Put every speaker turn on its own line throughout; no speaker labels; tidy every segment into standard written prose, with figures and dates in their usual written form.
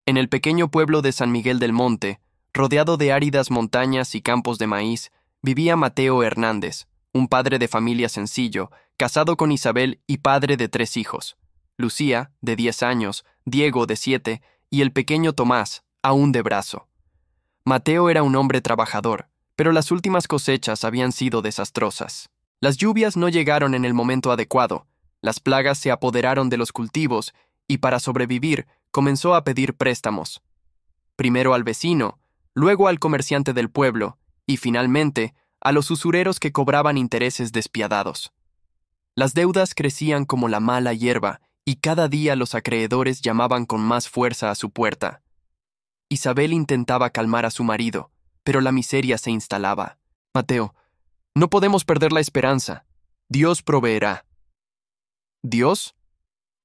En el pequeño pueblo de San Miguel del Monte, rodeado de áridas montañas y campos de maíz, vivía Mateo Hernández, un padre de familia sencillo, casado con Isabel y padre de 3 hijos: Lucía, de 10 años, Diego, de 7, y el pequeño Tomás, aún de brazo. Mateo era un hombre trabajador, pero las últimas cosechas habían sido desastrosas. Las lluvias no llegaron en el momento adecuado, las plagas se apoderaron de los cultivos y para sobrevivir comenzó a pedir préstamos. Primero al vecino, luego al comerciante del pueblo y finalmente a los usureros que cobraban intereses despiadados. Las deudas crecían como la mala hierba y cada día los acreedores llamaban con más fuerza a su puerta. Isabel intentaba calmar a su marido, pero la miseria se instalaba. Mateo, no podemos perder la esperanza. Dios proveerá. ¿Dios?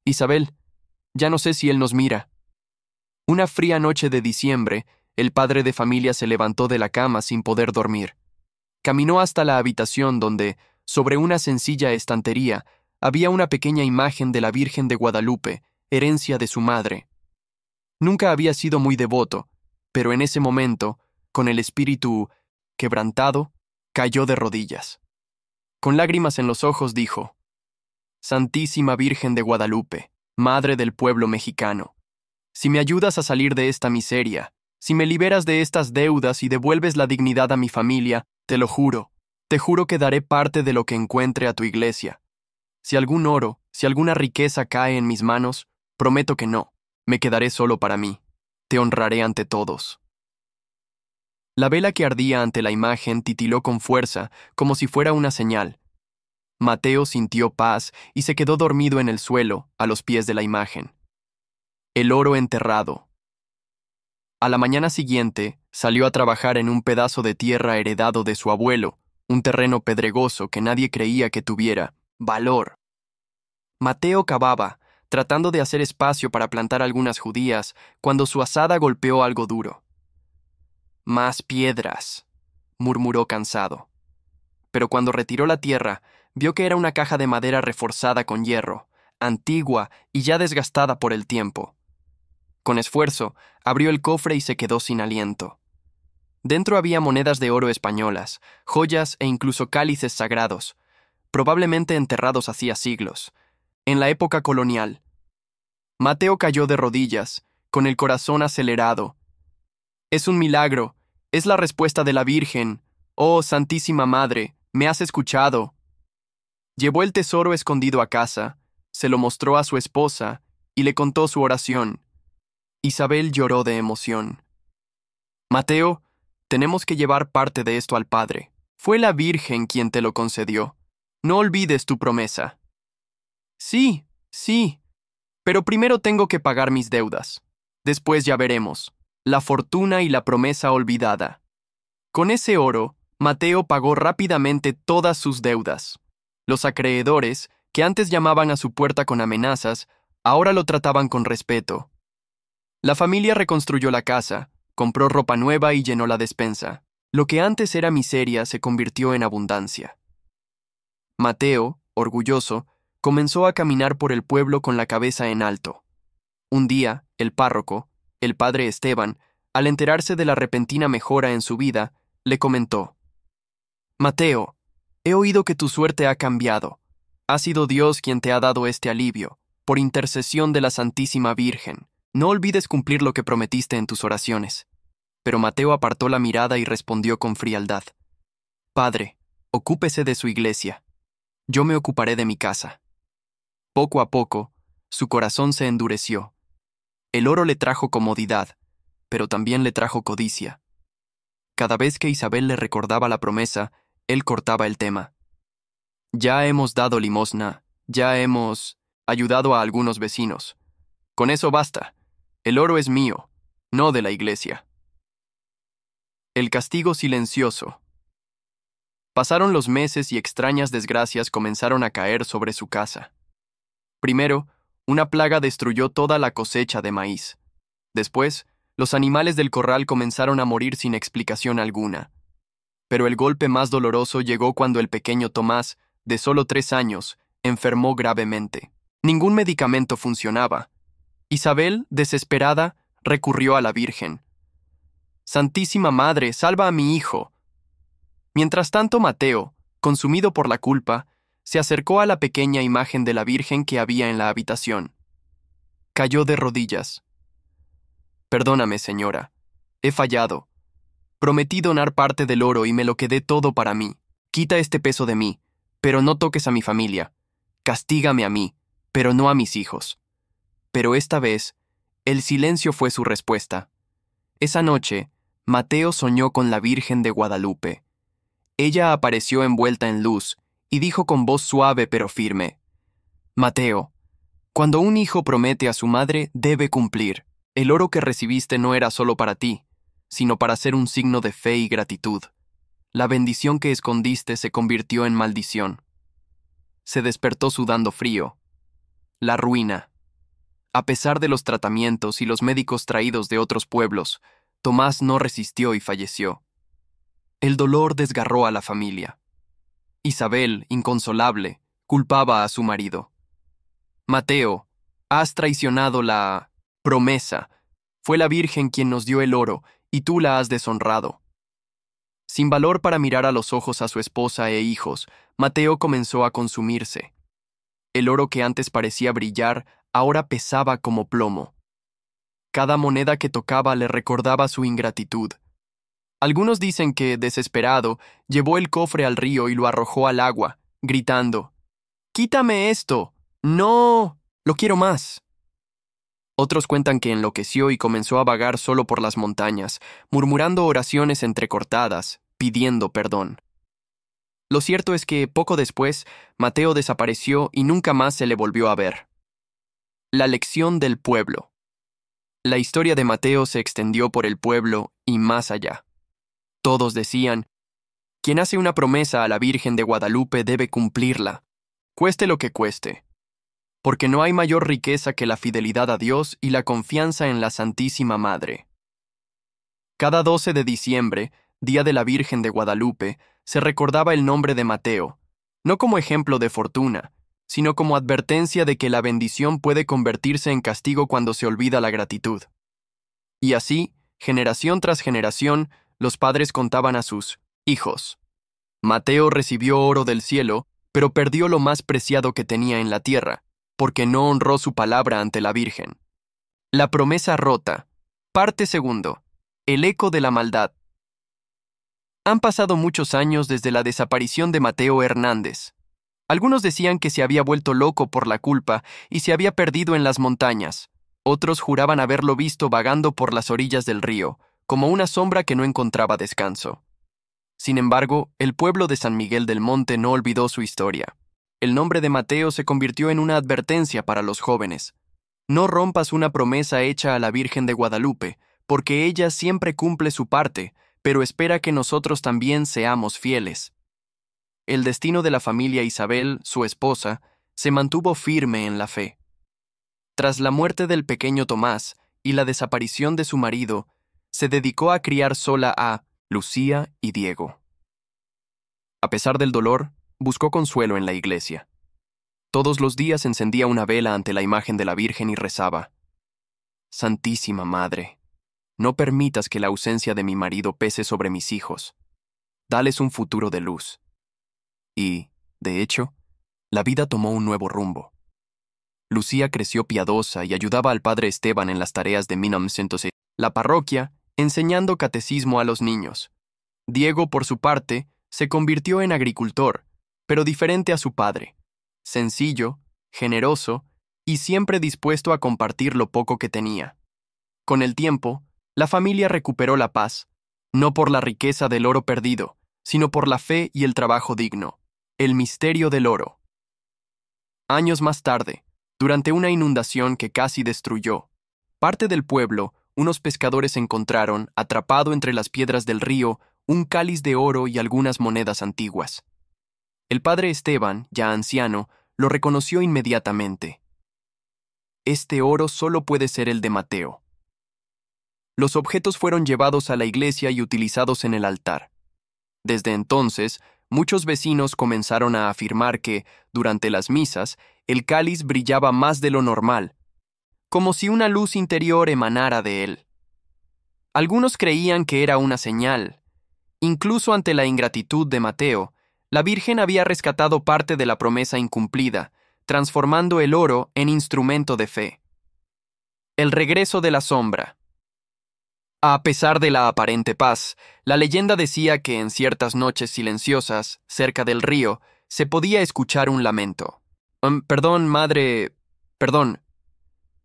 Isabel, ya no sé si Él nos mira. Una fría noche de diciembre, el padre de familia se levantó de la cama sin poder dormir. Caminó hasta la habitación donde, sobre una sencilla estantería, había una pequeña imagen de la Virgen de Guadalupe, herencia de su madre. Nunca había sido muy devoto, pero en ese momento, con el espíritu quebrantado, cayó de rodillas. Con lágrimas en los ojos dijo: Santísima Virgen de Guadalupe, Madre del pueblo mexicano, si me ayudas a salir de esta miseria, si me liberas de estas deudas y devuelves la dignidad a mi familia, te juro que daré parte de lo que encuentre a tu iglesia. Si algún oro, si alguna riqueza cae en mis manos, prometo que no, me quedaré solo para mí. Te honraré ante todos. La vela que ardía ante la imagen titiló con fuerza, como si fuera una señal. Mateo sintió paz y se quedó dormido en el suelo, a los pies de la imagen. El oro enterrado. A la mañana siguiente, salió a trabajar en un pedazo de tierra heredado de su abuelo, un terreno pedregoso que nadie creía que tuviera valor. Mateo cavaba, tratando de hacer espacio para plantar algunas judías, cuando su azada golpeó algo duro. «Más piedras», murmuró cansado. Pero cuando retiró la tierra, vio que era una caja de madera reforzada con hierro, antigua y ya desgastada por el tiempo. Con esfuerzo, abrió el cofre y se quedó sin aliento. Dentro había monedas de oro españolas, joyas e incluso cálices sagrados, probablemente enterrados hacía siglos, en la época colonial. Mateo cayó de rodillas, con el corazón acelerado. «Es un milagro, es la respuesta de la Virgen. Oh, Santísima Madre, ¿me has escuchado?» Llevó el tesoro escondido a casa, se lo mostró a su esposa y le contó su oración. Isabel lloró de emoción. «Mateo, tenemos que llevar parte de esto al Padre. Fue la Virgen quien te lo concedió. No olvides tu promesa». «Sí, sí, pero primero tengo que pagar mis deudas. Después ya veremos. La fortuna y la promesa olvidada». Con ese oro, Mateo pagó rápidamente todas sus deudas. Los acreedores, que antes llamaban a su puerta con amenazas, ahora lo trataban con respeto. La familia reconstruyó la casa, compró ropa nueva y llenó la despensa. Lo que antes era miseria se convirtió en abundancia. Mateo, orgulloso, comenzó a caminar por el pueblo con la cabeza en alto. Un día, el párroco, el padre Esteban, al enterarse de la repentina mejora en su vida, le comentó: «Mateo, he oído que tu suerte ha cambiado. Ha sido Dios quien te ha dado este alivio, por intercesión de la Santísima Virgen. No olvides cumplir lo que prometiste en tus oraciones». Pero Mateo apartó la mirada y respondió con frialdad: «Padre, ocúpese de su iglesia. Yo me ocuparé de mi casa». Poco a poco, su corazón se endureció. El oro le trajo comodidad, pero también le trajo codicia. Cada vez que Isabel le recordaba la promesa, él cortaba el tema. «Ya hemos dado limosna, ya hemos ayudado a algunos vecinos. Con eso basta. El oro es mío, no de la iglesia». El castigo silencioso. Pasaron los meses y extrañas desgracias comenzaron a caer sobre su casa. Primero, una plaga destruyó toda la cosecha de maíz. Después, los animales del corral comenzaron a morir sin explicación alguna. Pero el golpe más doloroso llegó cuando el pequeño Tomás, de solo 3 años, enfermó gravemente. Ningún medicamento funcionaba. Isabel, desesperada, recurrió a la Virgen. «Santísima Madre, salva a mi hijo». Mientras tanto, Mateo, consumido por la culpa, se acercó a la pequeña imagen de la Virgen que había en la habitación. Cayó de rodillas. «Perdóname, señora. He fallado. Prometí donar parte del oro y me lo quedé todo para mí. Quita este peso de mí, pero no toques a mi familia. Castígame a mí, pero no a mis hijos». Pero esta vez, el silencio fue su respuesta. Esa noche, Mateo soñó con la Virgen de Guadalupe. Ella apareció envuelta en luz y dijo con voz suave pero firme: «Mateo, cuando un hijo promete a su madre, debe cumplir. El oro que recibiste no era solo para ti, sino para ser un signo de fe y gratitud. La bendición que escondiste se convirtió en maldición». Se despertó sudando frío. La ruina. A pesar de los tratamientos y los médicos traídos de otros pueblos, Tomás no resistió y falleció. El dolor desgarró a la familia. Isabel, inconsolable, culpaba a su marido. «Mateo, has traicionado la promesa. Fue la Virgen quien nos dio el oro, y tú la has deshonrado». Sin valor para mirar a los ojos a su esposa e hijos, Mateo comenzó a consumirse. El oro que antes parecía brillar, ahora pesaba como plomo. Cada moneda que tocaba le recordaba su ingratitud. Algunos dicen que, desesperado, llevó el cofre al río y lo arrojó al agua, gritando: «¡Quítame esto! ¡No! ¡Lo quiero más!». Otros cuentan que enloqueció y comenzó a vagar solo por las montañas, murmurando oraciones entrecortadas, pidiendo perdón. Lo cierto es que, poco después, Mateo desapareció y nunca más se le volvió a ver. La lección del pueblo. La historia de Mateo se extendió por el pueblo y más allá. Todos decían: «Quien hace una promesa a la Virgen de Guadalupe debe cumplirla, cueste lo que cueste, porque no hay mayor riqueza que la fidelidad a Dios y la confianza en la Santísima Madre». Cada 12 de diciembre, Día de la Virgen de Guadalupe, se recordaba el nombre de Mateo, no como ejemplo de fortuna, sino como advertencia de que la bendición puede convertirse en castigo cuando se olvida la gratitud. Y así, generación tras generación, los padres contaban a sus hijos: «Mateo recibió oro del cielo, pero perdió lo más preciado que tenía en la tierra, porque no honró su palabra ante la Virgen». La promesa rota. Parte segundo. El eco de la maldad. Han pasado muchos años desde la desaparición de Mateo Hernández. Algunos decían que se había vuelto loco por la culpa y se había perdido en las montañas. Otros juraban haberlo visto vagando por las orillas del río, como una sombra que no encontraba descanso. Sin embargo, el pueblo de San Miguel del Monte no olvidó su historia. El nombre de Mateo se convirtió en una advertencia para los jóvenes. No rompas una promesa hecha a la Virgen de Guadalupe, porque ella siempre cumple su parte, pero espera que nosotros también seamos fieles. El destino de la familia Isabel, su esposa, se mantuvo firme en la fe. Tras la muerte del pequeño Tomás y la desaparición de su marido, se dedicó a criar sola a Lucía y Diego. A pesar del dolor, buscó consuelo en la iglesia. Todos los días encendía una vela ante la imagen de la Virgen y rezaba: «Santísima Madre, no permitas que la ausencia de mi marido pese sobre mis hijos. Dales un futuro de luz». Y, de hecho, la vida tomó un nuevo rumbo. Lucía creció piadosa y ayudaba al padre Esteban en las tareas de 1906, la parroquia, enseñando catecismo a los niños. Diego, por su parte, se convirtió en agricultor, pero diferente a su padre: sencillo, generoso y siempre dispuesto a compartir lo poco que tenía. Con el tiempo, la familia recuperó la paz, no por la riqueza del oro perdido, sino por la fe y el trabajo digno. El misterio del oro. Años más tarde, durante una inundación que casi destruyó parte del pueblo, unos pescadores encontraron, atrapado entre las piedras del río, un cáliz de oro y algunas monedas antiguas. El padre Esteban, ya anciano, lo reconoció inmediatamente. Este oro solo puede ser el de Mateo. Los objetos fueron llevados a la iglesia y utilizados en el altar. Desde entonces, muchos vecinos comenzaron a afirmar que, durante las misas, el cáliz brillaba más de lo normal. como si una luz interior emanara de él. Algunos creían que era una señal. Incluso ante la ingratitud de Mateo, la Virgen había rescatado parte de la promesa incumplida, transformando el oro en instrumento de fe. El regreso de la sombra. A pesar de la aparente paz, la leyenda decía que en ciertas noches silenciosas, cerca del río, se podía escuchar un lamento. Perdón, madre... Perdón.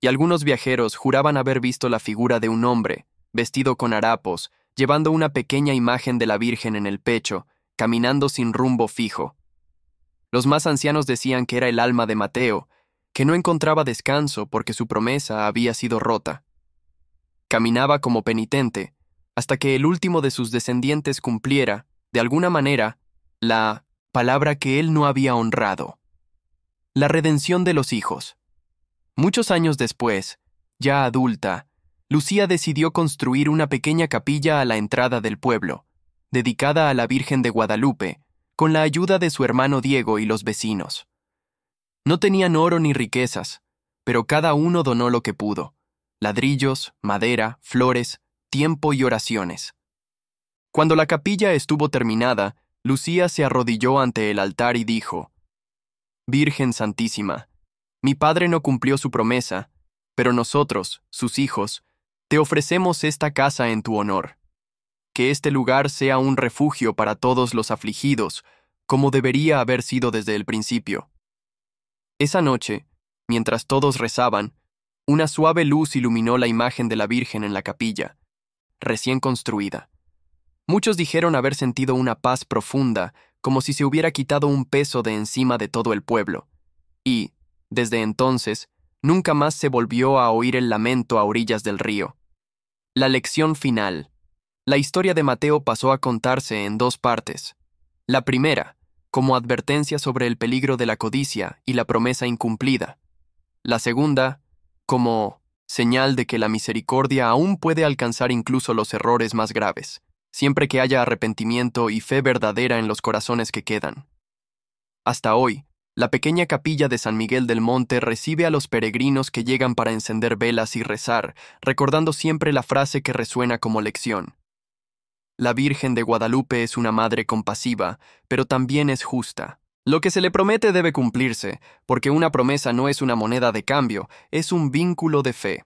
Y algunos viajeros juraban haber visto la figura de un hombre, vestido con harapos, llevando una pequeña imagen de la Virgen en el pecho, caminando sin rumbo fijo. Los más ancianos decían que era el alma de Mateo, que no encontraba descanso porque su promesa había sido rota. Caminaba como penitente, hasta que el último de sus descendientes cumpliera, de alguna manera, la palabra que él no había honrado. La redención de los hijos. Muchos años después, ya adulta, Lucía decidió construir una pequeña capilla a la entrada del pueblo, dedicada a la Virgen de Guadalupe, con la ayuda de su hermano Diego y los vecinos. No tenían oro ni riquezas, pero cada uno donó lo que pudo: ladrillos, madera, flores, tiempo y oraciones. Cuando la capilla estuvo terminada, Lucía se arrodilló ante el altar y dijo: Virgen Santísima, mi padre no cumplió su promesa, pero nosotros, sus hijos, te ofrecemos esta casa en tu honor. Que este lugar sea un refugio para todos los afligidos, como debería haber sido desde el principio. Esa noche, mientras todos rezaban, una suave luz iluminó la imagen de la Virgen en la capilla, recién construida. Muchos dijeron haber sentido una paz profunda, como si se hubiera quitado un peso de encima de todo el pueblo. Y, desde entonces, nunca más se volvió a oír el lamento a orillas del río. La lección final. La historia de Mateo pasó a contarse en dos partes. La primera, como advertencia sobre el peligro de la codicia y la promesa incumplida. La segunda, como señal de que la misericordia aún puede alcanzar incluso los errores más graves, siempre que haya arrepentimiento y fe verdadera en los corazones que quedan. Hasta hoy, la pequeña capilla de San Miguel del Monte recibe a los peregrinos que llegan para encender velas y rezar, recordando siempre la frase que resuena como lección. La Virgen de Guadalupe es una madre compasiva, pero también es justa. Lo que se le promete debe cumplirse, porque una promesa no es una moneda de cambio, es un vínculo de fe.